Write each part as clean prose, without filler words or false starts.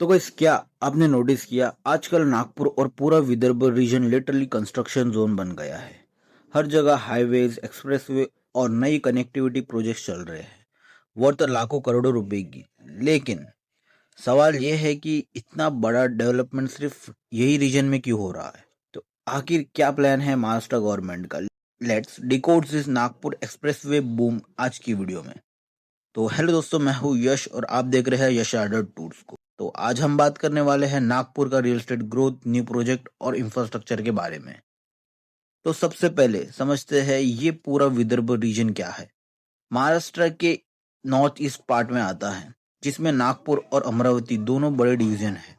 तो गाइस, क्या आपने नोटिस किया आजकल नागपुर और पूरा Vidarbha region literally construction zone बन गया है। हर जगह हाईवेज, एक्सप्रेसवे और नई कनेक्टिविटी प्रोजेक्ट्स चल रहे हैं, वर्थ लाखों करोड़ों रुपए की। लेकिन सवाल यह है कि इतना बड़ा डेवलपमेंट सिर्फ यही रीजन में क्यों हो रहा है? तो आखिर क्या प्लान है महाराष्ट्र गवर्नमेंट का? Let's decode this Nagpur expressway boom आज की वीडियो में। तो हेलो दोस्तों, मैं हूँ यश और आप देख रहे हैं यश आर्डर टूर्स को। तो आज हम बात करने वाले हैं नागपुर का real estate growth, new project और इंफ्रास्ट्रक्चर के बारे में। तो सबसे पहले समझते हैं ये पूरा विदर्भ रीजन क्या है। महाराष्ट्र के नॉर्थ ईस्ट पार्ट में आता है, जिसमें नागपुर और अमरावती दोनों बड़े डिवीजन हैं।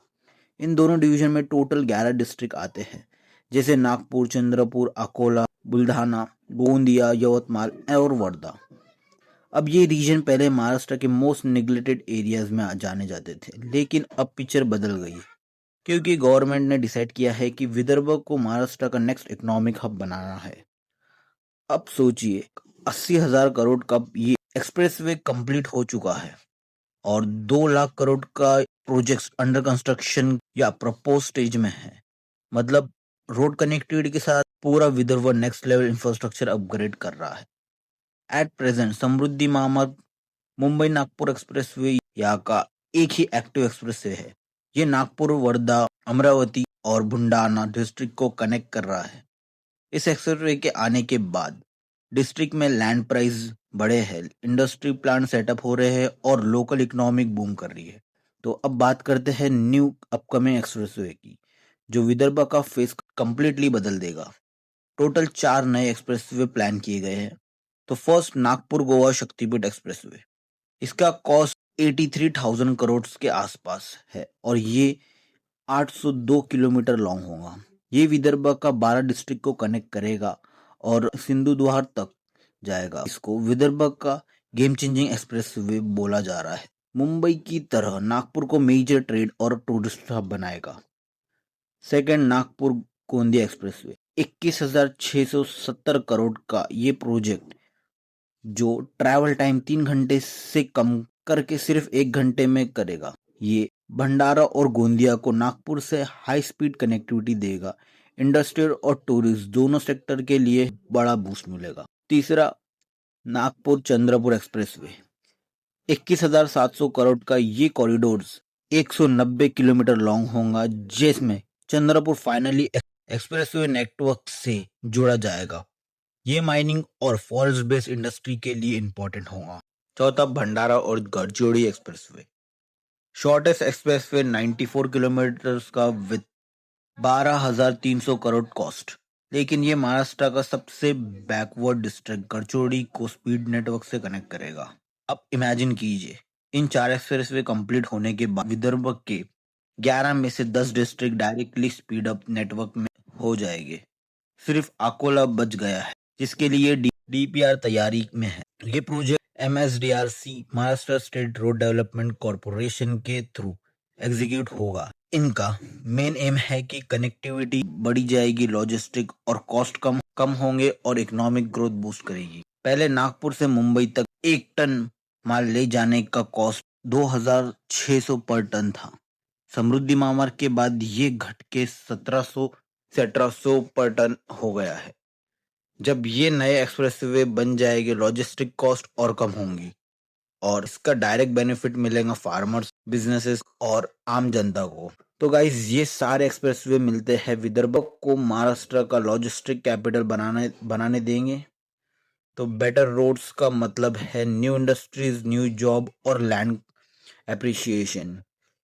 इन दोनों डिवीजन में टोटल 11 डिस्ट्रिक्ट आते हैं, जैसे नागपुर, चंद्रपुर, अकोला, बुल्ढाना, गोंदिया, यवतमाल और वर्धा। अब ये रीजन पहले महाराष्ट्र के मोस्ट निगलेक्टेड एरियाज में जाने जाते थे, लेकिन अब पिक्चर बदल गई है, क्योंकि गवर्नमेंट ने डिसाइड किया है कि विदर्भ को महाराष्ट्र का नेक्स्ट इकोनॉमिक हब बनाना है। अब सोचिए, 80,000 करोड़ का ये एक्सप्रेसवे कंप्लीट हो चुका है और 2 लाख करोड़ का प्रोजेक्ट अंडर कंस्ट्रक्शन या प्रपोज स्टेज में है। मतलब रोड कनेक्टिविटी के साथ पूरा Vidarbha next level infrastructure upgrade कर रहा है। एट प्रेजेंट समृद्धि महामार्ग मुंबई नागपुर एक्सप्रेसवे यहाँ का एक ही एक्टिव एक्सप्रेसवे है। ये नागपुर, वर्धा, अमरावती और बुंडाना डिस्ट्रिक्ट को कनेक्ट कर रहा है। इस एक्सप्रेसवे के आने के बाद डिस्ट्रिक्ट में लैंड प्राइस बढ़े हैं, इंडस्ट्री प्लांट सेटअप हो रहे हैं और लोकल इकोनॉमिक बूम कर रही है। तो अब बात करते हैं न्यू अपकमिंग एक्सप्रेसवे की, जो विदर्भ का फेस कंप्लीटली बदल देगा। टोटल 4 नए एक्सप्रेसवे प्लान किए गए हैं। तो फर्स्ट, नागपुर गोवा शक्तिपीठ एक्सप्रेसवे। इसका कॉस्ट 83,000 करोड़ के आसपास है और ये 802 किलोमीटर लॉन्ग होगा। ये विदर्भ का 12 डिस्ट्रिक्ट को कनेक्ट करेगा और सिंधु द्वार तक जाएगा। इसको विदर्भ का गेम चेंजिंग एक्सप्रेसवे बोला जा रहा है। मुंबई की तरह नागपुर को मेजर ट्रेड और टूरिस्ट हब बनाएगा। Second, Nagpur Gondia expressway. 21,670 करोड़ का ये प्रोजेक्ट, जो ट्रैवल टाइम 3 घंटे से कम करके सिर्फ 1 घंटे में करेगा। ये भंडारा और गोंदिया को नागपुर से हाई स्पीड कनेक्टिविटी देगा। इंडस्ट्रियल और टूरिस्ट दोनों सेक्टर के लिए बड़ा बूस्ट मिलेगा। तीसरा, नागपुर चंद्रपुर एक्सप्रेसवे। 21,700 करोड़ का ये कॉरिडोर्स 190 किलोमीटर लॉन्ग होगा, जिसमें चंद्रपुर फाइनली एक्सप्रेसवे नेटवर्क से जुड़ा जाएगा। ये माइनिंग और फॉरेस्ट बेस्ड इंडस्ट्री के लिए इंपॉर्टेंट होगा। चौथा, भंडारा और Gadchiroli expressway. Shortest expressway 94 kilometre का विद 12,300 करोड़ कॉस्ट। लेकिन ये महाराष्ट्र का सबसे बैकवर्ड डिस्ट्रिक्ट गढ़चिरोली को स्पीड नेटवर्क से कनेक्ट करेगा। अब इमेजिन कीजिए, इन 4 एक्सप्रेसवे कंप्लीट होने के बाद विदर्भ के 11 में से 10 district directly speed up network में हो जाएंगे। सिर्फ अकोला बच गया है, जिसके लिए डीपीआर तैयारी में है। ये project MSDRC, Maharashtra state road development corporation के थ्रू एग्जीक्यूट होगा। इनका मेन एम है कि कनेक्टिविटी बढ़ी जाएगी, लॉजिस्टिक और कॉस्ट कम होंगे और इकोनॉमिक ग्रोथ बूस्ट करेगी। पहले नागपुर से मुंबई तक 1 टन माल ले जाने का कॉस्ट 2,600 पर टन था। समृद्धि महामार्ग के बाद ये घट के 1700 से 1800 पर टन हो गया है। जब ये नए एक्सप्रेसवे बन जाएंगे, लॉजिस्टिक कॉस्ट और कम होंगी और इसका डायरेक्ट बेनिफिट मिलेगा फार्मर्स, बिजनेसेस और आम जनता को। तो गाइस, ये सारे एक्सप्रेसवे मिलते हैं विदर्भ को महाराष्ट्र का लॉजिस्टिक कैपिटल बनाने देंगे। तो बेटर रोड्स का मतलब है न्यू इंडस्ट्रीज, न्यू जॉब और लैंड एप्रिसिएशन।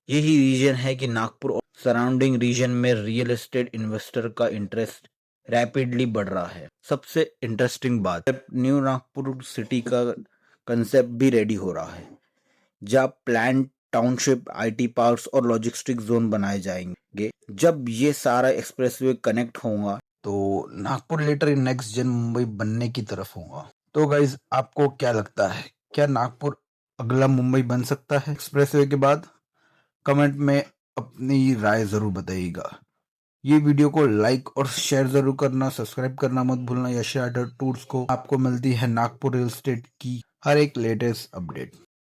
यही रीजन है कि नागपुर और सराउंडिंग रीजन में रियल एस्टेट इन्वेस्टर का इंटरेस्ट रैपिडली बढ़ रहा है। सबसे इंटरेस्टिंग बात, न्यू नागपुर सिटी का कंसेप्ट भी रेडी हो रहा है, जहाँ प्लान टाउनशिप, आईटी पार्क्स और लॉजिस्टिक जोन बनाए जाएंगे। जब ये सारा एक्सप्रेसवे कनेक्ट होगा तो Nagpur later in next gen Mumbai बनने की तरफ होगा। तो गाइज, आपको क्या लगता है, क्या नागपुर अगला मुंबई बन सकता है एक्सप्रेसवे के बाद? कमेंट में अपनी राय जरूर बताइएगा। ये वीडियो को लाइक और शेयर जरूर करना, सब्सक्राइब करना मत भूलना। यश आर्डर टूर्स को आपको मिलती है नागपुर रियल एस्टेट की हर एक लेटेस्ट अपडेट।